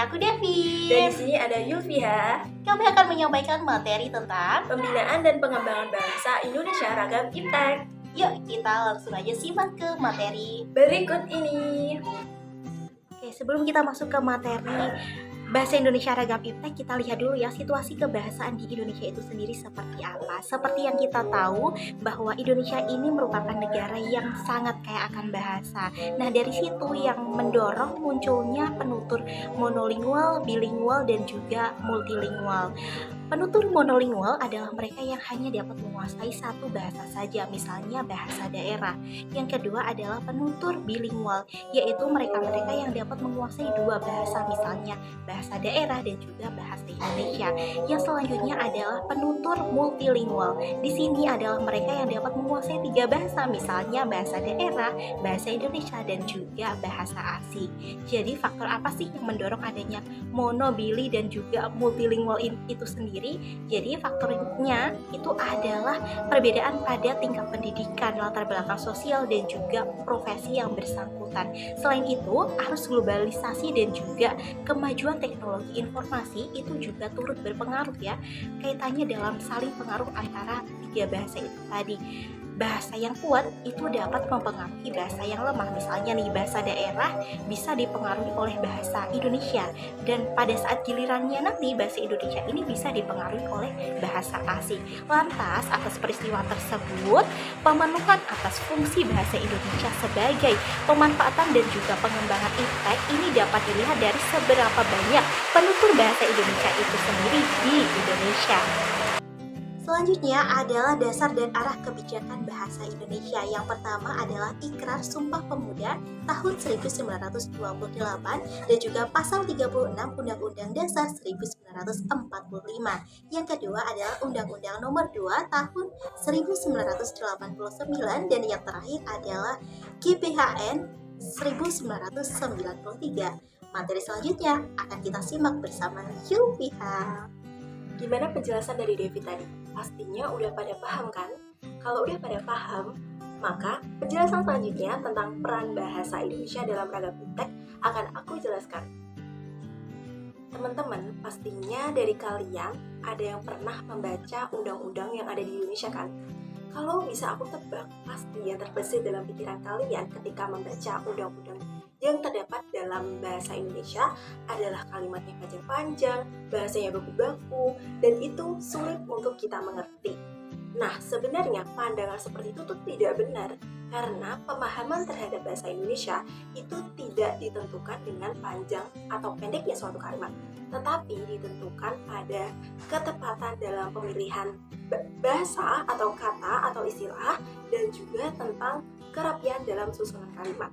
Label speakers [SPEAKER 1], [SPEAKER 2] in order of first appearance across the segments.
[SPEAKER 1] aku Devi.
[SPEAKER 2] Dan di sini ada Yulfiha.
[SPEAKER 1] Kami akan menyampaikan materi tentang
[SPEAKER 2] Pembinaan dan Pengembangan Bahasa Indonesia Ragam Iptek.
[SPEAKER 1] Yuk kita langsung aja simak ke materi
[SPEAKER 2] berikut ini.
[SPEAKER 1] Oke, sebelum kita masuk ke materi Bahasa Indonesia Ragam Iptek, kita lihat dulu ya situasi kebahasaan di Indonesia itu sendiri seperti apa. Seperti yang kita tahu bahwa Indonesia ini merupakan negara yang sangat kaya akan bahasa. Nah, dari situ yang mendorong munculnya penutur monolingual, bilingual, dan juga multilingual. Penutur monolingual adalah mereka yang hanya dapat menguasai satu bahasa saja, misalnya bahasa daerah. Yang kedua adalah penutur bilingual, yaitu mereka-mereka yang dapat menguasai dua bahasa, misalnya bahasa daerah dan juga bahasa Indonesia. Yang selanjutnya adalah penutur multilingual. Di sini adalah mereka yang dapat menguasai tiga bahasa, misalnya bahasa daerah, bahasa Indonesia, dan juga bahasa asing. Jadi faktor apa sih yang mendorong adanya mono, bili, dan juga multilingual itu sendiri? Jadi faktornya itu adalah perbedaan pada tingkat pendidikan, latar belakang sosial, dan juga profesi yang bersangkutan. Selain itu, arus globalisasi dan juga kemajuan teknologi informasi itu juga turut berpengaruh ya. Kaitannya dalam saling pengaruh antara tiga bahasa itu tadi. Bahasa yang kuat itu dapat mempengaruhi bahasa yang lemah. Misalnya nih, bahasa daerah bisa dipengaruhi oleh bahasa Indonesia, dan pada saat gilirannya nanti bahasa Indonesia ini bisa dipengaruhi oleh bahasa asing. Lantas atas peristiwa tersebut, pemenuhan atas fungsi bahasa Indonesia sebagai pemanfaatan dan juga pengembangan iptek ini dapat dilihat dari seberapa banyak penutur bahasa Indonesia itu sendiri di Indonesia. Selanjutnya adalah dasar dan arah kebijakan bahasa Indonesia. Yang pertama adalah Ikrar Sumpah Pemuda tahun 1928 dan juga pasal 36 Undang-Undang Dasar 1945. Yang kedua adalah Undang-Undang Nomor 2 tahun 1989 dan yang terakhir adalah GBHN 1993. Materi selanjutnya akan kita simak bersama Yulfiha.
[SPEAKER 2] Gimana penjelasan dari Devi tadi? Pastinya udah pada paham kan? Kalau udah pada paham, maka penjelasan selanjutnya tentang peran bahasa Indonesia dalam ragam iptek akan aku jelaskan. Teman-teman, pastinya dari kalian ada yang pernah membaca undang-undang yang ada di Indonesia kan? Kalau bisa aku tebak, pasti yang terbesit dalam pikiran kalian ketika membaca undang-undang yang terdapat dalam bahasa Indonesia adalah kalimatnya panjang-panjang, bahasanya baku-baku, dan itu sulit untuk kita mengerti. Nah, sebenarnya pandangan seperti itu tuh tidak benar, karena pemahaman terhadap bahasa Indonesia itu tidak ditentukan dengan panjang atau pendeknya suatu kalimat, tetapi ditentukan pada ketepatan dalam pemilihan bahasa atau kata atau istilah, dan juga tentang kerapian dalam susunan kalimat.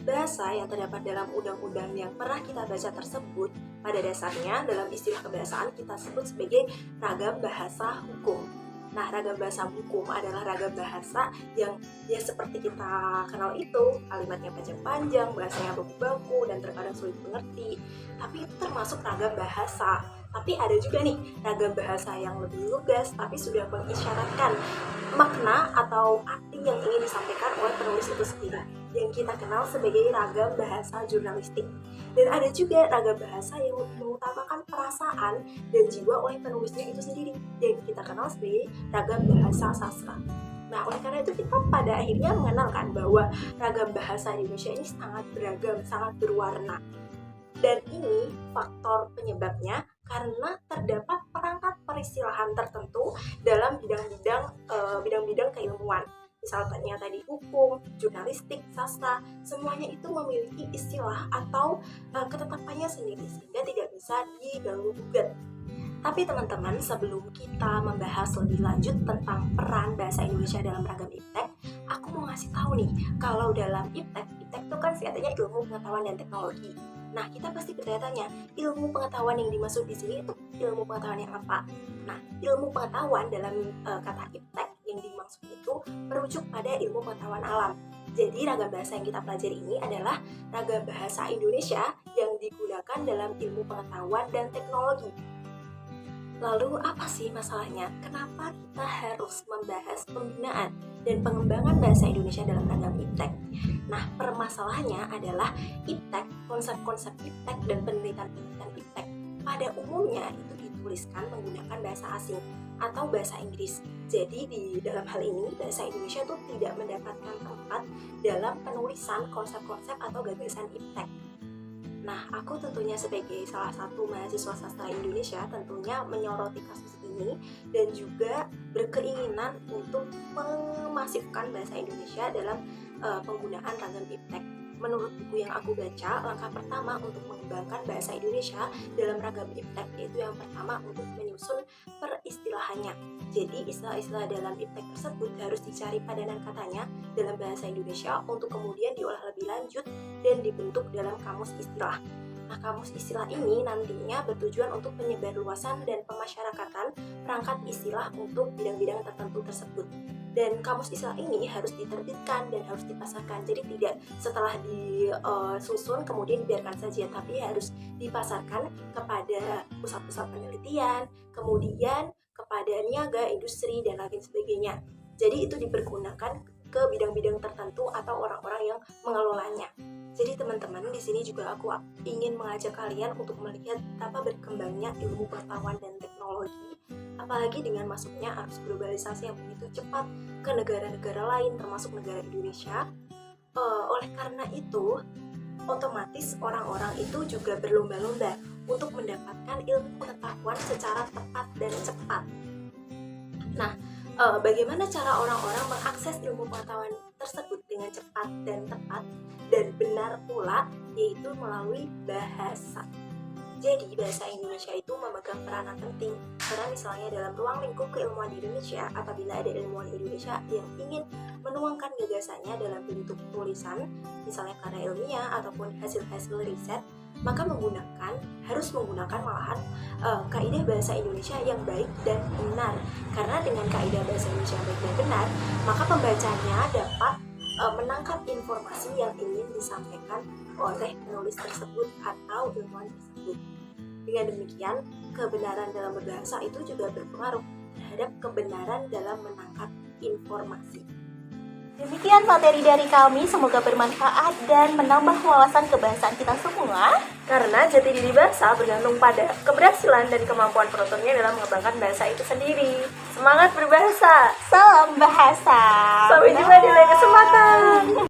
[SPEAKER 2] Bahasa yang terdapat dalam undang-undang yang pernah kita baca tersebut pada dasarnya dalam istilah kebahasaan kita sebut sebagai ragam bahasa hukum. Nah, ragam bahasa hukum adalah ragam bahasa yang ya seperti kita kenal itu, kalimatnya panjang-panjang, bahasanya baku-baku, dan terkadang sulit mengerti. Tapi itu termasuk ragam bahasa. Tapi ada juga nih ragam bahasa yang lebih lugas tapi sudah mengisyaratkan makna atau arti yang ingin disampaikan oleh penulis itu sendiri, yang kita kenal sebagai ragam bahasa jurnalistik. Dan ada juga ragam bahasa yang mengutamakan perasaan dan jiwa oleh penulisnya itu sendiri, yang kita kenal sebagai ragam bahasa sastra. Nah, oleh karena itu kita pada akhirnya mengenalkan bahwa ragam bahasa Indonesia ini sangat beragam, sangat berwarna. Dan ini faktor penyebabnya karena terdapat perangkat peristilahan tertentu dalam bidang-bidang keilmuan. Misalnya tadi hukum, jurnalistik, sastra, semuanya itu memiliki istilah atau ketetapannya sendiri sehingga tidak bisa diganggu-gugat. Tapi teman-teman, sebelum kita membahas lebih lanjut tentang peran bahasa Indonesia dalam ragam iptek, aku mau ngasih tahu nih, kalau dalam iptek itu kan singkatannya ilmu pengetahuan dan teknologi. Nah, kita pasti bertanya-tanya, ilmu pengetahuan yang dimaksud di sini itu ilmu pengetahuan yang apa? Nah, ilmu pengetahuan dalam kata iptek yang dimaksud itu merujuk pada ilmu pengetahuan alam. Jadi ragam bahasa yang kita pelajari ini adalah ragam bahasa Indonesia yang digunakan dalam ilmu pengetahuan dan teknologi. Lalu apa sih masalahnya? Kenapa kita harus membahas pembinaan? dan pengembangan bahasa Indonesia dalam ragam iptek. Nah, permasalahannya adalah iptek, konsep-konsep iptek dan penelitian-penelitian iptek pada umumnya itu dituliskan menggunakan bahasa asing atau bahasa Inggris. Jadi di dalam hal ini bahasa Indonesia tuh tidak mendapatkan tempat dalam penulisan konsep-konsep atau gagasan iptek. Nah, aku tentunya sebagai salah satu mahasiswa sastra Indonesia tentunya menyoroti kasus ini dan juga berkeinginan untuk memasifkan bahasa Indonesia dalam penggunaan ragam iptek. Menurut buku yang aku baca, langkah pertama untuk mengembangkan bahasa Indonesia dalam ragam iptek yaitu yang pertama untuk menyusun peristilahannya. Jadi istilah-istilah dalam iptek tersebut harus dicari padanan katanya dalam bahasa Indonesia untuk kemudian diolah lebih lanjut dan dibentuk dalam kamus istilah. Nah, kamus istilah ini nantinya bertujuan untuk penyebarluasan dan pemasyarakatan perangkat istilah untuk bidang-bidang tertentu tersebut. Dan kamus istilah ini harus diterbitkan dan harus dipasarkan. Jadi tidak setelah disusun kemudian dibiarkan saja, tapi harus dipasarkan kepada pusat-pusat penelitian, kemudian kepada niaga, industri, dan lain sebagainya. Jadi itu dipergunakan ke bidang-bidang tertentu atau orang-orang yang mengelolanya. Jadi teman-teman, di sini juga aku ingin mengajak kalian untuk melihat betapa berkembangnya ilmu pengetahuan dan teknologi, apalagi dengan masuknya arus globalisasi yang begitu cepat ke negara-negara lain termasuk negara Indonesia. Oleh karena itu, otomatis orang-orang itu juga berlomba-lomba untuk mendapatkan ilmu pengetahuan secara tepat dan cepat. Nah, bagaimana cara orang-orang mengakses ilmu pengetahuan tersebut dengan cepat dan tepat dan benar pula, yaitu melalui bahasa. Jadi bahasa Indonesia itu memegang peranan penting karena misalnya dalam ruang lingkup keilmuan di Indonesia, apabila ada ilmuwan Indonesia yang ingin menuangkan gagasannya dalam bentuk tulisan, misalnya karya ilmiah ataupun hasil-hasil riset, maka harus menggunakan malahan kaidah bahasa Indonesia yang baik dan benar. Karena dengan kaidah bahasa Indonesia yang baik dan benar, maka pembacanya dapat menangkap informasi yang ingin disampaikan oleh penulis tersebut atau ilmuwan tersebut. Dengan demikian, kebenaran dalam berbahasa itu juga berpengaruh terhadap kebenaran dalam menangkap informasi.
[SPEAKER 1] Demikian materi dari kami, semoga bermanfaat dan menambah wawasan kebahasaan kita semua.
[SPEAKER 2] Karena jati diri bangsa bergantung pada keberhasilan dan kemampuan penontonnya dalam mengembangkan bahasa itu sendiri. Semangat berbahasa!
[SPEAKER 1] Salam bahasa!
[SPEAKER 2] Sampai jumpa di lain kesempatan!